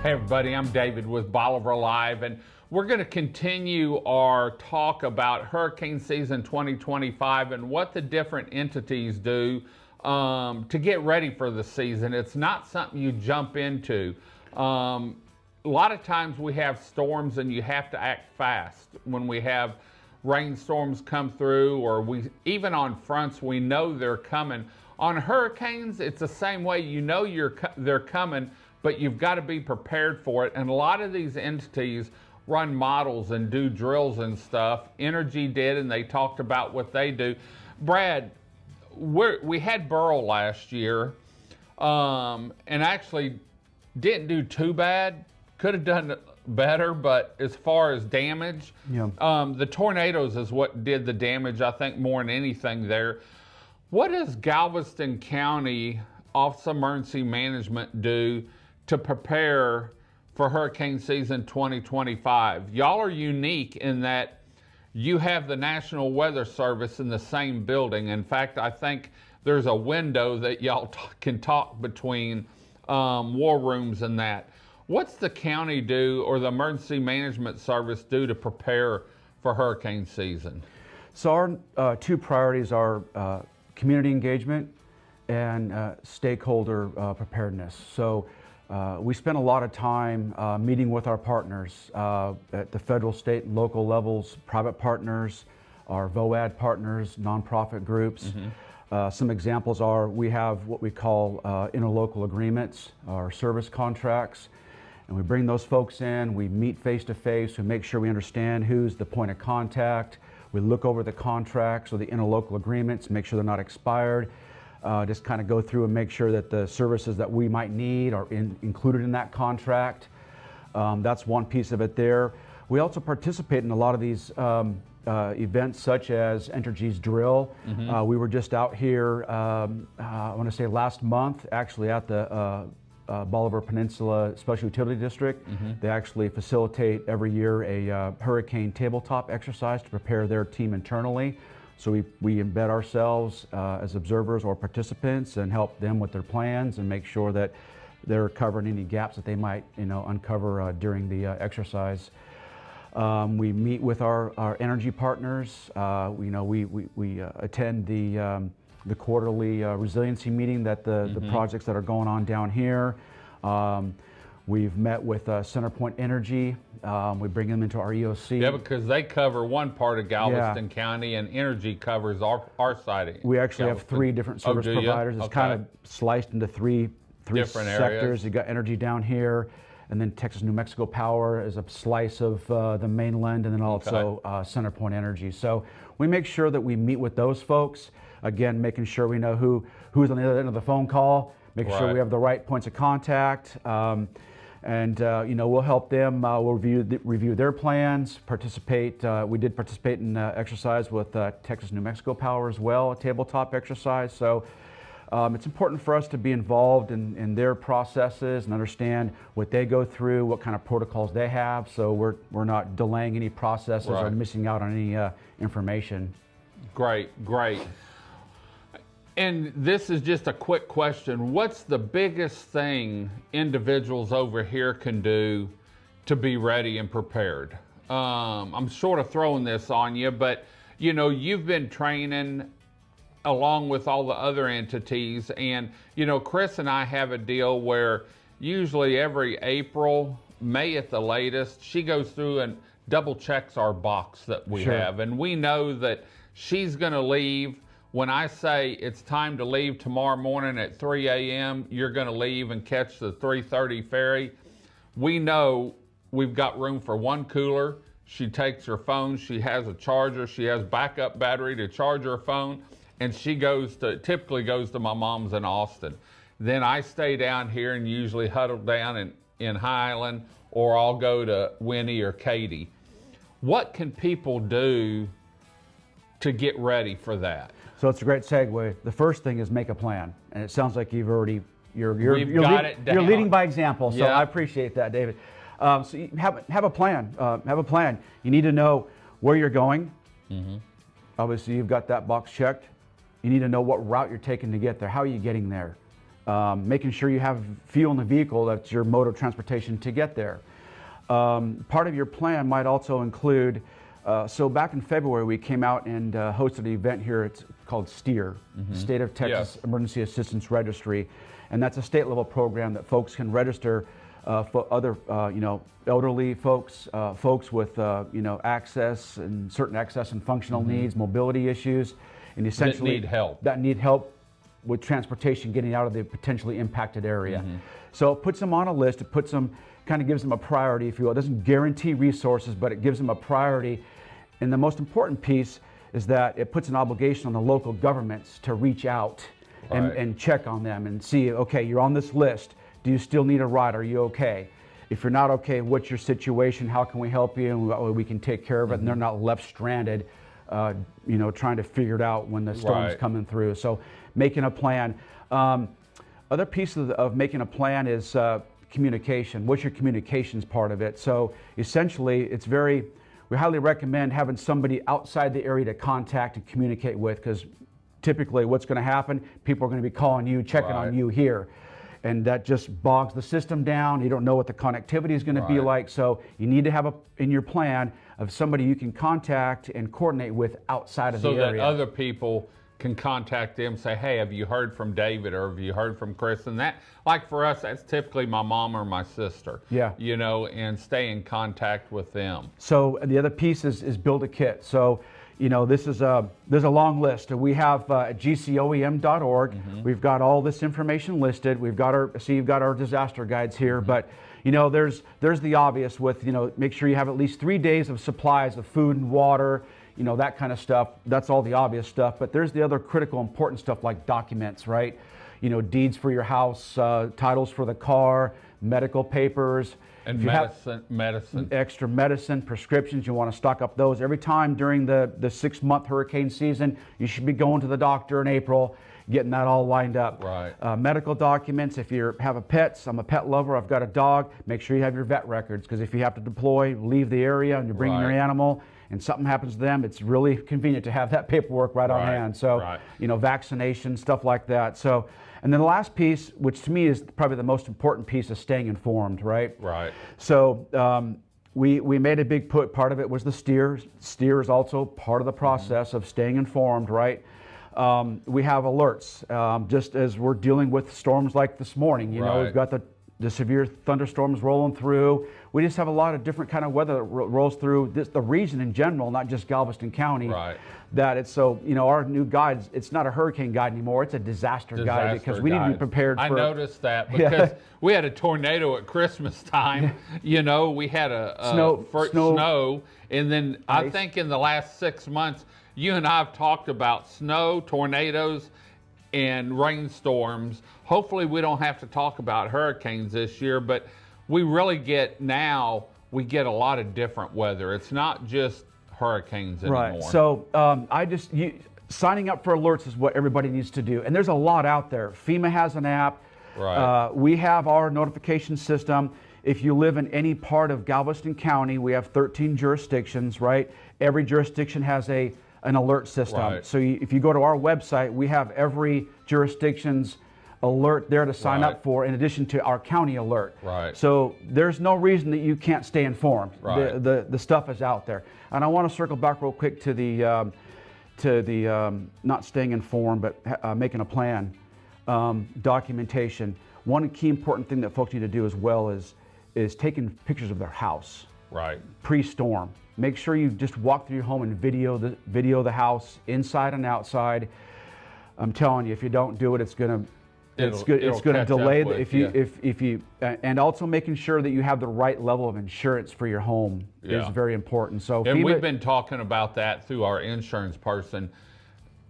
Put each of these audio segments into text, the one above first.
Hey everybody, I'm David with Bolivar Live, and we're going to continue our talk about hurricane season 2025 and what the different entities do to get ready for the season. It's not something you jump into. A lot of times we have storms and you have to act fast. When we have rainstorms come through, or even on fronts, we know they're coming. On hurricanes, it's the same way. You know they're coming, but you've got to be prepared for it. And a lot of these entities run models and do drills and stuff. Energy did, and they talked about what they do. Brad, we had Burl last year, and actually didn't do too bad. Could have done better, but as far as damage, the tornadoes is what did the damage, I think, more than anything there. What does Galveston County Office of Emergency Management do to prepare for hurricane season 2025? Y'all are unique in that you have the National Weather Service in the same building. In fact, I think there's a window that y'all can talk between war rooms and that. What's the county do, or the Emergency Management Service do, to prepare for hurricane season? So our two priorities are community engagement and stakeholder preparedness. So we spend a lot of time meeting with our partners at the federal, state, and local levels, private partners, our VOAD partners, nonprofit groups. Some examples are, we have what we call interlocal agreements, our service contracts, and we bring those folks in, we meet face to face, we make sure we understand who's the point of contact, we look over the contracts or the interlocal agreements, make sure they're not expired. Just kind of go through and make sure that the services that we might need are included in that contract. That's one piece of it there. We also participate in a lot of these events, such as Entergy's drill. We were just out here, I want to say last month, actually at the Bolivar Peninsula Special Utility District. They actually facilitate every year a hurricane tabletop exercise to prepare their team internally. So we embed ourselves as observers or participants and help them with their plans and make sure that they're covering any gaps that they might uncover during the exercise. We meet with our energy partners. We attend the quarterly resiliency meeting that the projects that are going on down here. We've met with CenterPoint Energy. We bring them into our EOC. Yeah, because they cover one part of Galveston County, and Energy covers our side. We actually have three different service providers. It's kind of sliced into three different sectors. Areas. You got Energy down here, and then Texas New Mexico Power is a slice of the mainland, and then also CenterPoint Energy. So we make sure that we meet with those folks. Again, making sure we know who's on the other end of the phone call, making sure we have the right points of contact. We'll help them. We'll review their plans, participate. We did participate in exercise with Texas New Mexico Power as well, a tabletop exercise. So it's important for us to be involved in their processes and understand what they go through, what kind of protocols they have, so we're not delaying any processes or missing out on any information. Great. And this is just a quick question. What's the biggest thing individuals over here can do to be ready and prepared? I'm sort of throwing this on you, but you've been training along with all the other entities, and Chris and I have a deal where usually every April, May at the latest, she goes through and double checks our box that we have, and we know that she's going to leave. When I say it's time to leave tomorrow morning at 3 a.m., you're going to leave and catch the 3:30 ferry. We know we've got room for one cooler. She takes her phone. She has a charger. She has backup battery to charge her phone. And she typically goes to my mom's in Austin. Then I stay down here and usually huddle down in Highland, or I'll go to Winnie or Katie. What can people do to get ready for that? So it's a great segue. The first thing is make a plan, and it sounds like you're leading by example. So I appreciate that, David. So you have a plan. Have a plan. You need to know where you're going. Obviously, you've got that box checked. You need to know what route you're taking to get there. How are you getting there? making sure you have fuel in the vehicle, that's your mode of transportation to get there. Part of your plan might also include, so back in February we came out and hosted an event here. It's called STEER, State of Texas Emergency Assistance Registry, and that's a state level program that folks can register for other elderly folks, folks with access and certain access and functional needs, mobility issues, and essentially that need help with transportation getting out of the potentially impacted area. So it puts them on a list. It puts them, kind of gives them a priority, if you will. It doesn't guarantee resources, but it gives them a priority. And the most important piece is that it puts an obligation on the local governments to reach out and check on them and see, okay, you're on this list. Do you still need a ride? Are you okay? If you're not okay, what's your situation? How can we help you? And we can take care of it. And they're not left stranded, trying to figure it out when the storm's coming through. So making a plan. Other piece of making a plan is communication. What's your communications part of it? So essentially, we highly recommend having somebody outside the area to contact and communicate with, because typically what's going to happen, people are going to be calling you, checking on you here. And that just bogs the system down. You don't know what the connectivity is going to be like. So you need to have in your plan of somebody you can contact and coordinate with outside of the area. So that other people can contact them, say, hey, have you heard from David, or have you heard from Chris? And that, like for us, that's typically my mom or my sister. Yeah. And stay in contact with them. So the other piece is build a kit. So there's a long list. We have GCOEM.org. We've got all this information listed. We've got you've got our disaster guides here, but there's the obvious with, make sure you have at least 3 days of supplies of food and water, that kind of stuff. That's all the obvious stuff, but there's the other critical important stuff like documents, right? Deeds for your house, titles for the car, medical papers. And medicine. Extra medicine, prescriptions, you want to stock up those. Every time during the 6-month hurricane season, you should be going to the doctor in April, getting that all lined up. Medical documents, if you have a pet, I'm a pet lover, I've got a dog, make sure you have your vet records, because if you have to deploy, leave the area, and you're bringing your animal, and something happens to them, it's really convenient to have that paperwork right on hand. So, vaccination, stuff like that. So, and then the last piece, which to me is probably the most important piece, is staying informed, right? So we made a big part of it was the STEER. STEER is also part of the process of staying informed, right? We have alerts, just as we're dealing with storms like this morning. We've got the severe thunderstorms rolling through. We just have a lot of different kind of weather that rolls through the region in general, not just Galveston County. That it's so, our new guide, it's not a hurricane guide anymore, it's a disaster guide, because we need to be prepared for... I noticed that because we had a tornado at Christmas time. We had a snow, and then ice. I think in the last 6 months, you and I have talked about snow, tornadoes, and rainstorms. Hopefully we don't have to talk about hurricanes this year, but we really get a lot of different weather. It's not just hurricanes anymore. So signing up for alerts is what everybody needs to do. And there's a lot out there. FEMA has an app. We have our notification system. If you live in any part of Galveston County, we have 13 jurisdictions, right? Every jurisdiction has an alert system. So if you go to our website, we have every jurisdiction's alert there to sign up for, in addition to our county alert. So there's no reason that you can't stay informed. The stuff is out there. And I want to circle back real quick to the not staying informed, but making a plan. Documentation. One key important thing that folks need to do as well is taking pictures of their house. Pre-storm. Make sure you just walk through your home and video the house inside and outside. I'm telling you, if you don't do it, it's going to delay and also making sure that you have the right level of insurance for your home is very important. So we've been talking about that through our insurance person.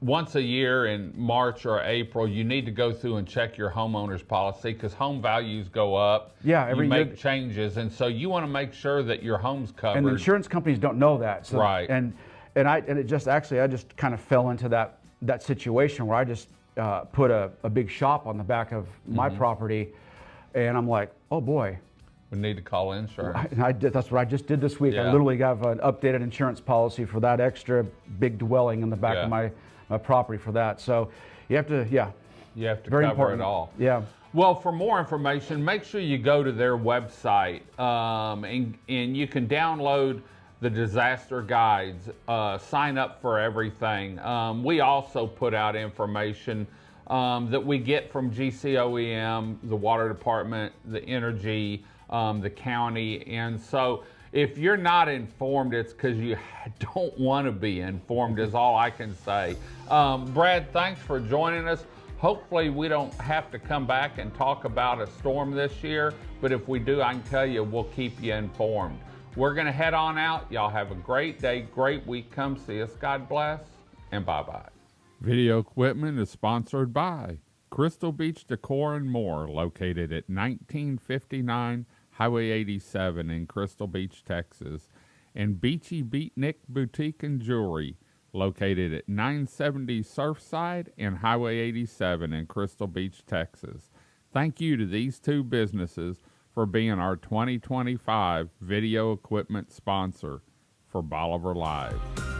Once a year in March or April, you need to go through and check your homeowner's policy, because home values go up. You make changes, and so you want to make sure that your home's covered. And the insurance companies don't know that. So, and it just I just kind of fell into that situation where I just put a big shop on the back of my property, and I'm like, oh boy, we need to call insurance. That's what I just did this week. I literally got an updated insurance policy for that extra big dwelling in the back of my property for that. So you have to, You have to Very cover important. it all. Yeah. Well, for more information, make sure you go to their website, and you can download the disaster guides, sign up for everything. We also put out information that we get from GCOEM, the water department, the energy, the county. And so if you're not informed, it's because you don't want to be informed, is all I can say. Brad, thanks for joining us. Hopefully we don't have to come back and talk about a storm this year, but if we do, I can tell you, we'll keep you informed. We're going to head on out. Y'all have a great day, great week. Come see us. God bless, and bye-bye. Video equipment is sponsored by Crystal Beach Decor and More, located at 1959 Highway 87 in Crystal Beach, Texas, and Beachy Beatnik Boutique and Jewelry, located at 970 Surfside and Highway 87 in Crystal Beach, Texas. Thank you to these two businesses for being our 2025 video equipment sponsor for Bolivar Live.